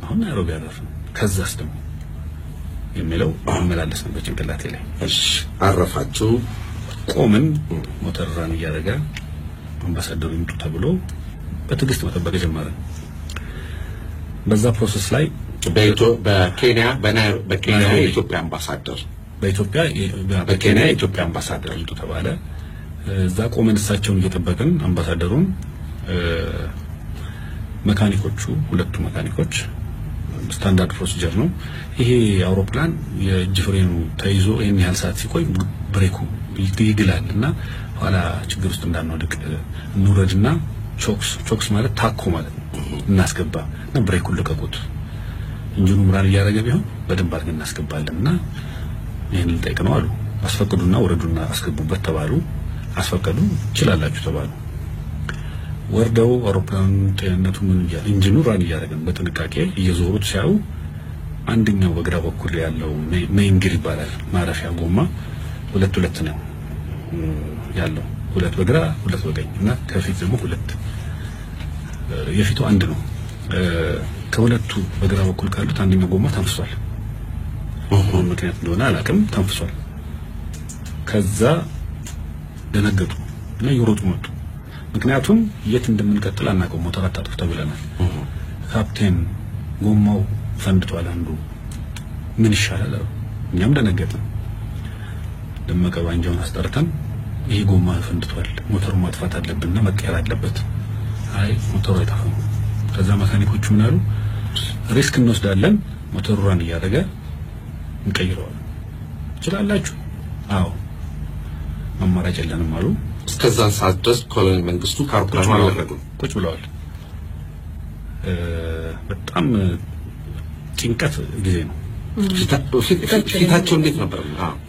አሁን ናይሮቢ አረፍን ከዛስ ደግሞ የሚለው ያመላለስ ነበር ጭንቅላቴ ላይ እሺ አረፋችሁ ቆምን ሞተር ራን እያደረገ አምባሳደሩ ይምጡ ተብሎ በትግስት መጠበቅ ጀመርን በዛ ፕሮሰስ ላይ በኬንያ የኢትዮጵያ አምባሳደር በኬንያ የኢትዮጵያ አምባሳደር ይምጡ ተባለ እዛ ቆመን እሳቸውን እየጠበቅን አምባሳደሩን መካኒኮቹ ሁለቱ መካኒኮች ስታንዳርድ ፕሮሲጀር ነው ይሄ አውሮፕላን የእጅ ፍሬኑ ተይዞ ይሄን ያህል ሰዓት ሲቆይ ብሬኩ ይግላልና ኋላ ችግር ውስጥ እንዳንወድቅ እንውረድና ቾክስ ማለት ታኮ ማለት ነው እናስገባ እና ብሬኩን ልቀቁት እንጂኑ ምራን እያደረገ ቢሆን በደንብ አድርገን እናስገባለንና ይሄንን ጠይቅ ነው አሉ አስፈቅዱና ወረዱና አስገቡበት ተባሉ አስፈቀዱ ይችላልላችሁ ተባሉ ወርደው አውሮፕላን ጤንነቱ ምን ይያል ኢንጂኑ ራን እያደረገ በጥንቃቄ እየዞሩት ሲያዩ አንደኛው በግራ በኩል ያለው ሜይንግር ይባላል ማረፊያ ጎማ ሁለት ነው ያለው ሁለት በግራ ሁለት በቀኝ እና ከፊት ደግሞ ሁለት የፊቱ አንድ ነው ከሁለቱ በግራ በኩል ካሉት አንደኛው ጎማ ተንፍሷል ምክንያት እንደሆነ አላውቅም ተንፍሷል ከዛ ደነገጡ እና ይሮጡ መጡ ምክንያቱም የት እንደምንቀጥል አናውቅም ሞተር አጣጥፍ ተብለናል ካፕቴን ጎማው ፈንድቷል አንዱ ምን ይሻላል እኛም ደነገጥን ደመቀ ባንጃውን አስጠርተን ይሄ ጎማ ፈንድቷል ሞተሩ ማጥፋት አለብንና መቀየር አለበት አይ ሞተሩ አይጠፋም ከዛ መካኒኮቹ ምን አሉ ሪስክ እንወስዳለን ሞተሩ ራን ያደረገ እንቀይረዋለን ይችላልላችሁ አዎ አማራጭ የለንም አሉ እስከዛ ሰዓት ድረስ ኮሎኔል መንግስቱ ካርፕላኑ አልወረዱ ቁጭ ብለዋል በጣም ጭንቀት ጊዜ ነው ፊታቸው እንዴት ነበር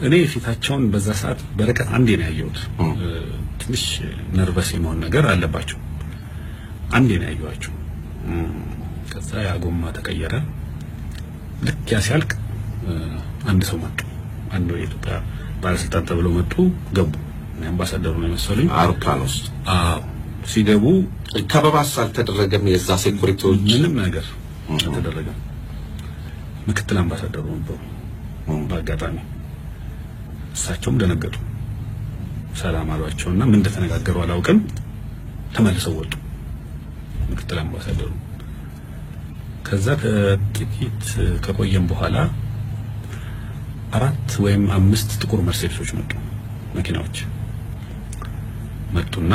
እኔ ፊታቸውን በዛ ሰዓት በረከት አንዴ ነው ያየሁት ትንሽ ነርቨስ የመሆን ነገር አለባቸው አንዴ ነው ያየኋቸው ከዛ ያጎማ ተቀየረ ልክ ያሲያልቅ አንድ ሰው መጡ አንድ የኢትዮጵያ ባለስልጣን ተብሎ መጡ ገቡ አምባሳደሩ ነው መሰለኝ አውሮፕላን ውስጥ ሲገቡ ከበባስ አልተደረገም የዛ ሴኩሪቲዎች ምንም ነገር አልተደረገም ምክትል አምባሳደሩ ነበሩ በአጋጣሚ እሳቸውም ደነገጡ ሰላም አሏቸውና ምን እንደተነጋገሩ አላውቅም ተመልሰው ወጡ ምክትል አምባሳደሩ ከዛ ከጥቂት ከቆየም በኋላ 4 ወይም 5 ጥቁር መርሴዲሶች መጡ መኪናዎች መጡና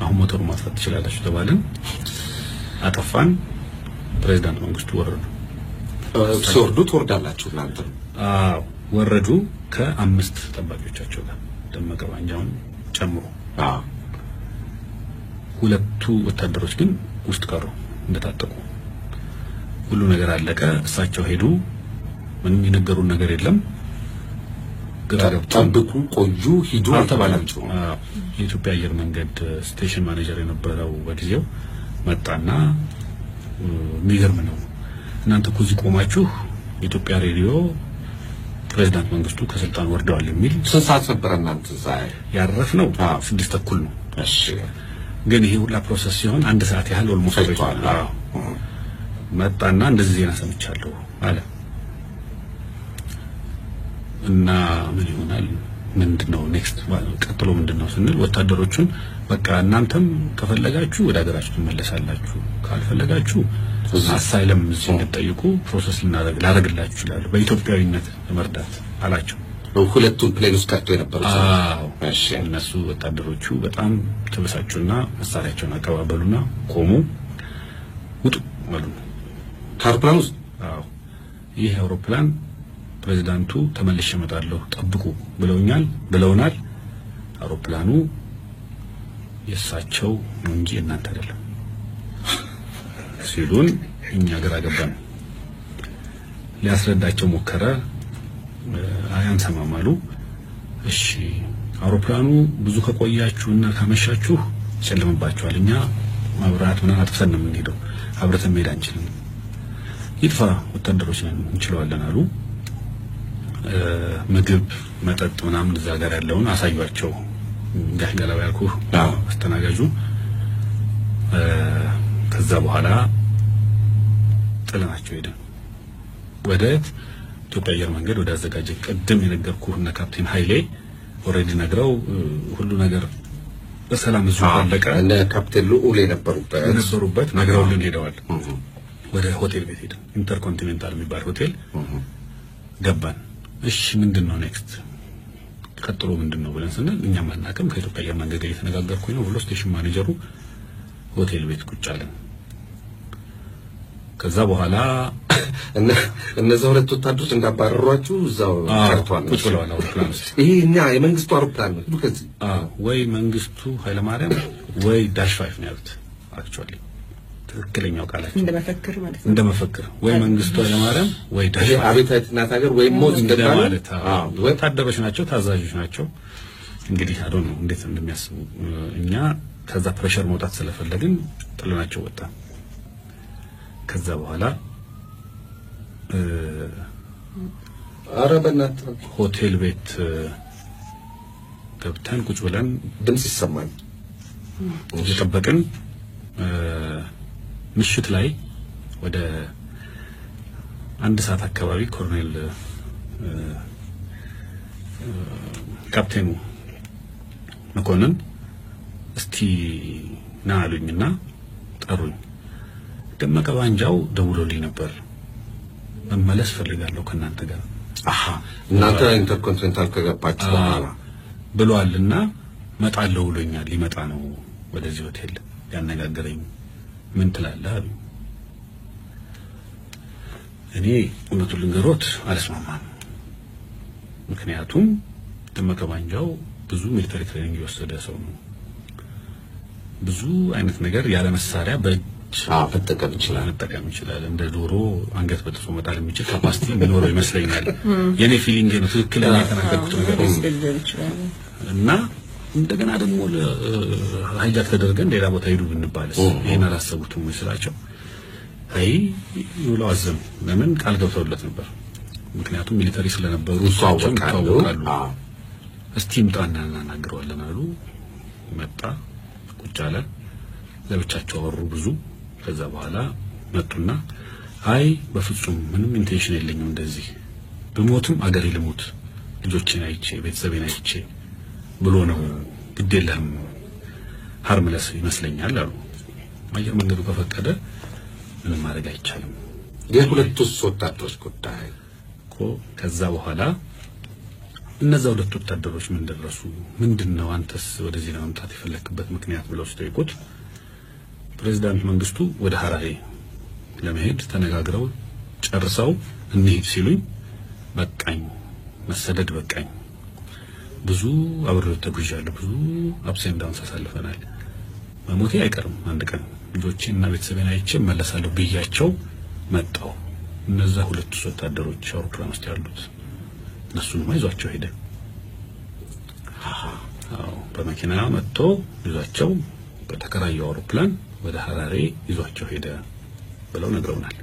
አሁን ሞተሩ ማጥፋት ትችላላችሁ ተባልን አጠፋን ፕሬዝዳንት መንግስቱ ወረዱ ሲወርዱ ትወርዳላችሁ እናንተ ወረዱ ከ5 ጠባቂዎቻቸው ጋር ደመቀ ባንጃውን ጨምሮ ሁለቱ ወታደሮች ግን ውስጥ ቀሩ እንደታጠቁ ሁሉ ነገር አለቀ እሳቸው ሄዱ ምንም የነገሩን ነገር የለም ጠብቁ ቆዩ ሂዱ ተባላችሁ የኢትዮጵያ አየር መንገድ ስቴሽን ማኔጀር የነበረው በጊዜው መጣና የሚገርም ነው እናንተ እኮ እዚህ ቆማችሁ የኢትዮጵያ ሬዲዮ ፕሬዝዳንት መንግስቱ ከስልጣን ወርደዋል የሚል ሰዓት ነበር እናንተ ዛሬ ያረፍነው 6:30 ነው እሺ ግን ይሄ ሁላ ፕሮሰስ ሲሆን 1 ሰዓት ያህል ኦልሞስት ቆይቷል መጣና እንደዚህ ዜና ሰምቻለሁ አለ እና ምን ይሆናል ምንድነው ኔክስት ቀጥሎ ምንድነው ስንል ወታደሮቹን በቃ እናንተም ከፈለጋችሁ ወደ ሀገራችሁ ትመለሳላችሁ ካልፈለጋችሁ አሳይለም እዚህ እንድትጠይቁ ፕሮሰስ ላደርግላችሁ ይችላል በኢትዮጵያዊነት ለመርዳት አላቸው ሁለቱን ፕሌን ውስጥ ቀርቶ የነበሩት እሺ እነሱ ወታደሮቹ በጣም ተበሳጩና መሳሪያቸውን አቀባበሉና ቆሙ ውጡ አሉ ካርፕላን ውስጥ ይሄ አውሮፕላን ፕሬዝዳንቱ ተመልሼ እመጣለሁ ጠብቁ ብለውናል አውሮፕላኑ የሳቸው ነው እንጂ እናንተ አይደለም ሲሉን እኛ ግራ ገባን ሊያስረዳቸው ሞከረ አያንሰማም አሉ እሺ አውሮፕላኑ ብዙ ከቆያችሁና ካመሻችሁ ጨለምባችኋል እኛ መብራት ምናምን አጥፍተን ነው የምንሄደው አብረን መሄድ አንችልም ይጥፋ ወታደሮች ነን እንችላለን አሉ ምግብ መጠጥ ምናምን እዛ ጋር ያለውን አሳዩአቸው ጋሽ ገላው ያልኩ አስተናጋጁ ከዛ በኋላ ጥለናቸው ሄደን ወደ ኢትዮጵያ አየር መንገድ ወደ አዘጋጀ ቀደም የነገርኩህና ካፕቴን ኃይሌ ኦሬዲ ነግረው ሁሉ ነገር በሰላም እዚሁ አለቀ እና ካፕቴን ሉኡል የነበሩበት ነግረውልን ሄደዋል ወደ ሆቴል ቤት ሄደን ኢንተርኮንቲኔንታል የሚባል ሆቴል ገባን እሺ ምንድነው ኔክስት ቀጥሎ ምንድነው ብለን ስንል እኛ ማናቀም ከኢትዮጵያ አየር መንገድ ጋር እየተነጋገርኩኝ ነው ብሎ ስቴሽን ማኔጀሩ ሆቴል ቤት ቁጭ አለን ከዛ በኋላ እነዛ ሁለት ወታደሮች እንዳባረሯችሁ እዛው ቀርቷል ቁጭ ብለዋል አውሮፕላን ውስጥ ይሄኛ የመንግስቱ አውሮፕላን ነው ከዚህ ወይ መንግስቱ ኃይለማርያም ወይ ዳሽ 5 ነው ያሉት አክቹአሊ ትክክለኛው ቃላቸው እንደመፈክር ማለት ነው እንደመፈክር ወይ መንግስቱ ኃይለማርያም ወይ ዳሽ አቤታት እናት ሀገር ወይ ሞት እንደማለት ወታደሮች ናቸው ታዛዦች ናቸው እንግዲህ አዶ ነው እንዴት እንደሚያስቡ እኛ ከዛ ፕሬሸር መውጣት ስለፈለግን ጥለናቸው ወጣ ከዛ በኋላ አረበናት ሆቴል ቤት ገብተን ቁጭ ብለን ድምጽ ይሰማል እየጠበቅን ምሽት ላይ ወደ 1 ሰዓት አካባቢ ኮሎኔል ካፕቴኑ መኮንን እስቲ ና አሉኝና ጠሩኝ ደመቀ ባንጃው ደውሎልኝ ነበር መመለስ ፈልጋለሁ ከናንተ ጋር እናንተ ኢንተርኮንቲኔንታል ከገባችሁ በኋላ ብሏልና መጣለው ብሎኛል ሊመጣ ነው ወደዚህ ሆቴል ያነጋገረኝ ምን ትላለህ አሉ እኔ እውነቱን ልንገሮት አልስማማም ምክንያቱም ደመቀ ባንጃው ብዙ ሚሊተሪ ትሬኒንግ የወሰደ ሰው ነው ብዙ አይነት ነገር ያለ መሳሪያ በእጅ መጠቀም ይችላል እንደ ዶሮ አንገት በጥሶ መጣል የሚችል ካፓሲቲ የሚኖረው ይመስለኛል የኔ ፊሊንግ ነው ትክክለኛ የተናገርኩት ነገር እና እንደገና ደግሞ ሃይጃክ ተደርገን ሌላ ቦታ ሄዱ ብንባልስ ይሄን አላሰቡትም መስላቸው አይ ይውላዝም ለምን ቃል ገብተውለት ነበር ምክንያቱም ሚሊተሪ ስለነበሩ ታወቃሉ እስቲም ጣና እናናግረዋለን አሉ መጣ ቁጭ አለ ለብቻቸው አወሩ ብዙ ከዛ በኋላ መጡና አይ በፍጹም ምንም ኢንቴንሽን የለኝም እንደዚህ በሞትም አገሬ ልሞት ልጆቼን አይቼ ቤተሰቤን አይቼ ብሎ ነው ግዴለም ሃርምለስ ይመስለኛል አሉ አየር መንገዱ ከፈቀደ ምንም ማድረግ አይቻልም የሁለቱ ወታደሮች ጉዳይ ከዛ በኋላ እነዛ ሁለት ወታደሮች ምን ደረሱ ምንድነው አንተስ ወደዚህ ለመምጣት የፈለክበት ምክንያት ብለው ሲጠይቁት ፕሬዝዳንት መንግስቱ ወደ ሐራሬ ለመሄድ ተነጋግረው ጨርሰው እንሂድ ሲሉኝ በቃኝ መሰደድ በቃኝ ብዙ አብረው ተጉዣለሁ ብዙ አፕሴን ዳውንስ አሳልፈናል መሞቴ አይቀርም አንድ ቀን ልጆቼና ቤተሰቤን አይቼ መለሳለሁ ብያቸው መጣው እነዛ ሁለት ወታደሮች አውሮፕላን ውስጥ ያሉት እነሱንም ይዟቸው ሄደ በመኪና መጥቶ ይዟቸው በተከራየው አውሮፕላን ወደ ሐራሬ ይዟቸው ሄደ ብለው ነግረውናል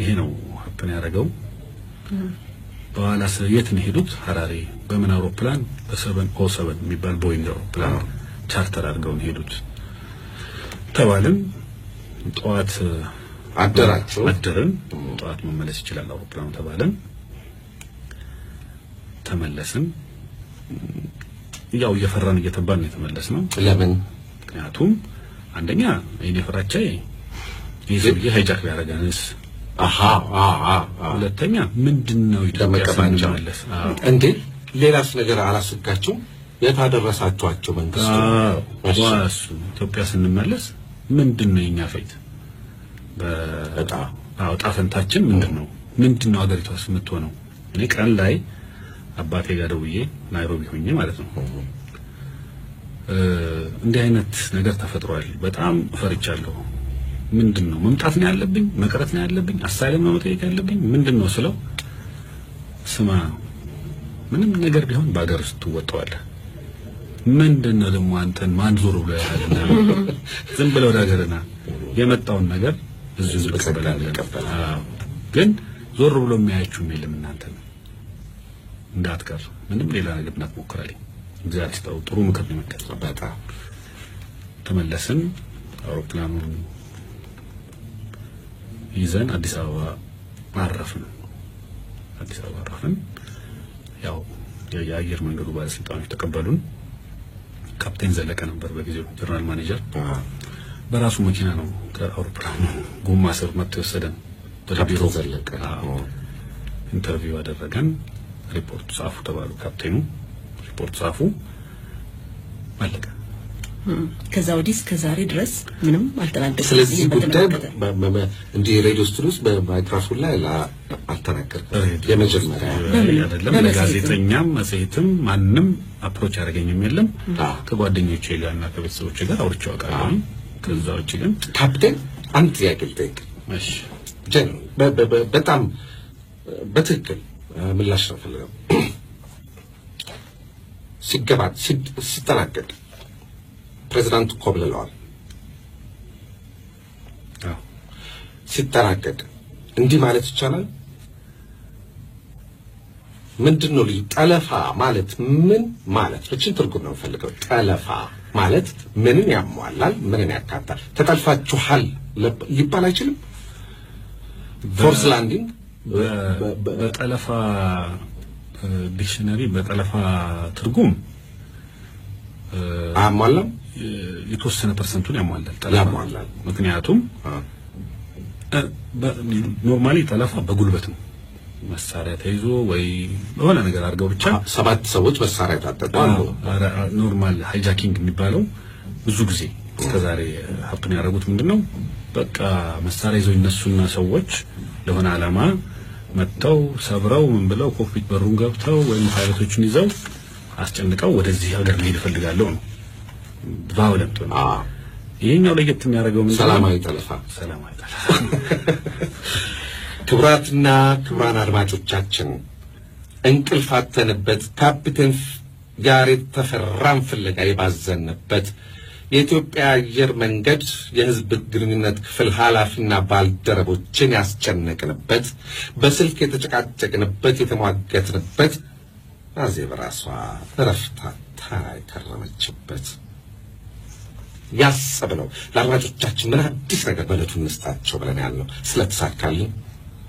ይሄ ነው ሀፕን ያደረገው በኋላ የት ነው ሄዱት ሐራሬ በምን አውሮፕላን በ707 የሚባል ቦይንግ አውሮፕላን ቻርተር አድርገው ሄዱት ተባልን ጧት አደረን ጧት መመለስ ይችላል አውሮፕላኑ ተባለን ተመለስን ያው እየፈራን እየተባልን የተመለስነው ለምን ምክንያቱም አንደኛ እኔ ፈራቻዬ ይሄ ሃይጃክ ያደረገንስ ሁለተኛ ምንድነው ይተመቀባንቻለስ እንዴ ሌላስ ነገር አላስጋቸው የታደረሳቸው መንግስቱ ዋስ ኢትዮጵያ ስንመለስ ምንድነው የኛ ፈይት ጣፈንታችን ምንድነው አገሪቷስ የምትሆነው እኔ ቀን ላይ አባቴ ጋር ደውዬ ናይሮቢ ሆኜ ማለት ነው እንዲህ አይነት ነገር ተፈጥሯል በጣም ፈርቻለሁ ምንድነው መምጣት ነው ያለብኝ መቅረት ነው ያለብኝ አሳይለም ነው መጠየቅ ያለብኝ ምንድነው ስለው ስማ ምንም ነገር ቢሆን ባገር ስትወጣዋለህ ምንድነው ደግሞ አንተን ማን ዞር ብሎ ያለና ዝም ብለው ዳገርና የመጣውን ነገር እዚህ ልቀበላል ግን ዞር ብሎ የሚያያችሁ የለም እናንተ እንዳትቀር ምንም ሌላ ነገር እንዳትሞክራለኝ እግዚአብሔር ይስጠው ጥሩ ምክር ነው መከታተል ተመለስን አውሮፕላኑን ይዘን አዲስ አበባ አረፍን ያው የአየር መንገዱ ባለስልጣኖች ተቀበሉን ካፕቴን ዘለቀ ነበር በጊዜው ጀነራል ማኔጀር በራሱ መኪና ነው ከአውሮፕላኑ ጎማ ስር መጥቶ ወሰደን በቢሮ ዘለቀ ኢንተርቪው አደረገን ሪፖርት ጻፉ ተባሉ ካፕቴኑ ሪፖርት ጻፉ አለቀ ከዛ ወዲስ ከዛሬ ድረስ ምንም አልተናገረም ስለዚህ ጉዳይ እንዴ ሬዲዮ ስቱዲዮስ በማይክሮፎን ላይ አልተናገረም የመጀመሪያ አይደለም ለጋዜጠኛም መጽሔትም ማንንም አፕሮች ያደረገኝም የለም ከጓደኞቼ ጋርና ከቤተሰቦቼ ጋር አውርቼ አውቃለሁ ከዛ ውጪ ግን ካፕቴን አንድ ጥያቄ ልጠይቅ እሺ ጀን በጣም በትክክል ምላሽ ነው ፈልገው ሲጠናቀቅ ፕሬዝዳንት ኮብለለዋል ሲጠናቀቅ እንዲህ ማለት ይቻላል ምንድነው ጠለፋ ማለት ምን ማለት እቺን ትርጉም ነው ፈልገው ጠለፋ ማለት ምንን ያሟላል ምንን ያካታል ተጠልፋችኋል ሊባል አይችልም ፎርስ ላንዲንግ በጠለፋ ዲክሽነሪ በጠለፋ ትርጉም አሟላም የተወሰነ ፐርሰንቱን ያሟላል ጠለፋ ምክንያቱም ኖርማሊ ጠለፋ በጉልበት ነው መሳሪያ ተይዞ ወይ በሆነ ነገር አድርገው ብቻ 7 ሰዎች መሳሪያ ታጠቃሉ ኖርማል ሃይጃኪንግ የሚባለው ብዙ ጊዜ እስከዛሬ ሀፕን ያደረጉት ምንድነው በቃ መሳሪያ ይዘው እነሱና ሰዎች ለሆነ ዓላማ መጥተው ሰብረው ምን ብለው ኮክፒት በሩን ገብተው ወይም ፓይለቶቹን ይዘው አስጨንቀው ወደዚህ ሀገር መሄድ ፈልጋለሁ ነው ቫዮለንት ነው ይሄኛው ለየት የሚያደርገው ምንድነው ሰላማዊ ጠለፋ ክብራትና ክብራን አድማጮቻችን እንቅልፋተንበት ካፒቴን ያሬድ ተፈራን ፍለጋ የባዘንበት የኢትዮጵያ አየር መንገድ የህዝብ ግንኙነት ክፍል ኃላፊና ባልደረቦችን ያስጨነቅንበት በስልክ የተጨቃጨቅንበት የተሟገትንበት አዜብ ራሷ ረፍታታ ከረመችበት ያሰብነው ለአድማጮቻችን ምን አዲስ ነገር በለቱ እንስጣቸው ብለን ያልነው ስለተሳካልን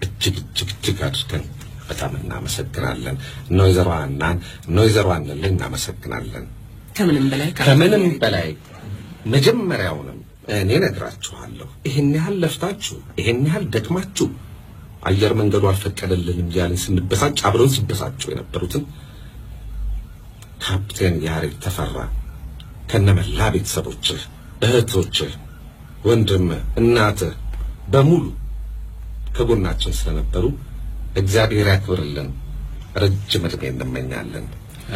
እጅግ አድርገን በጣም እናመሰግናለን ኖይዘሮ አናን እናመሰግናለን ከምንም በላይ መጀመሪያውንም እኔ ነግራችኋለሁ ይሄን ያህል ለፍታችሁ ይሄን ያህል ደክማችሁ አየር መንገዱ አልፈቀደልንም ያልን ስንበሳጭ አብረን ሲበሳጩ የነበሩትን ካፒቴን ያሬድ ተፈራ ከነመላ ቤተሰቦች እህቶች ወንድም እናት በሙሉ ከጎናችን ስለነበሩ እግዚአብሔር ያክብርልን ረጅም ዕድሜ እንመኛለን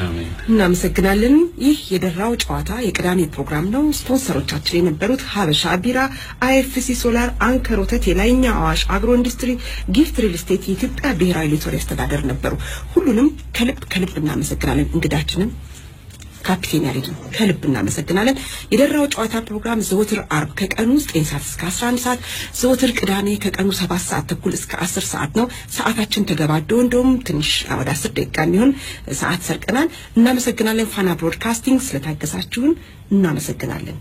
አሜን እናመሰግናለን ይህ የደራው ጨዋታ የቅዳሜ ፕሮግራም ነው ስፖንሰሮቻችን የነበሩት ሀበሻ ቢራ አይኤፍሲ ሶላር አንከር ወተት የላይኛ አዋሽ አግሮ ኢንዱስትሪ ጊፍት ሪል ስቴት የኢትዮጵያ ብሔራዊ ሎተሪ አስተዳደር ነበሩ ሁሉንም ከልብ እናመሰግናለን እንግዳችንን ካፒቴን ያሬድ ከልብ እናመሰግናለን የደራው ጨዋታ ፕሮግራም ዘወትር አርብ ከቀኑ 9 ሰዓት እስከ 11 ሰዓት ዘወትር ቅዳሜ ከቀኑ 7 ሰዓት ተኩል እስከ 10 ሰዓት ነው ሰዓታችን ተገባዶ እንደውም ትንሽ ወደ 10 ደቂቃ የሚሆን ሰዓት ሰርቀናል እናመሰግናለን ፋና ብሮድካስቲንግ ስለታገሳችሁን እናመሰግናለን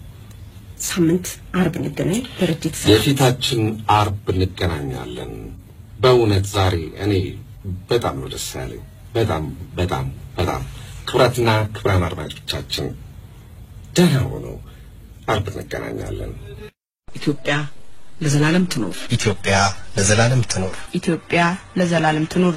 ሳምንት አርብ እንገናኝ በረጅት የፊታችን አርብ እንገናኛለን በእውነት ዛሬ እኔ በጣም ነው ደስ ያለኝ በጣም ክብራትና ክብራን አድማጮቻችን ደህና ሆኖ አርብ እንገናኛለን ኢትዮጵያ ለዘላለም ትኖር ኢትዮጵያ ለዘላለም ትኖር ኢትዮጵያ ለዘላለም ትኖር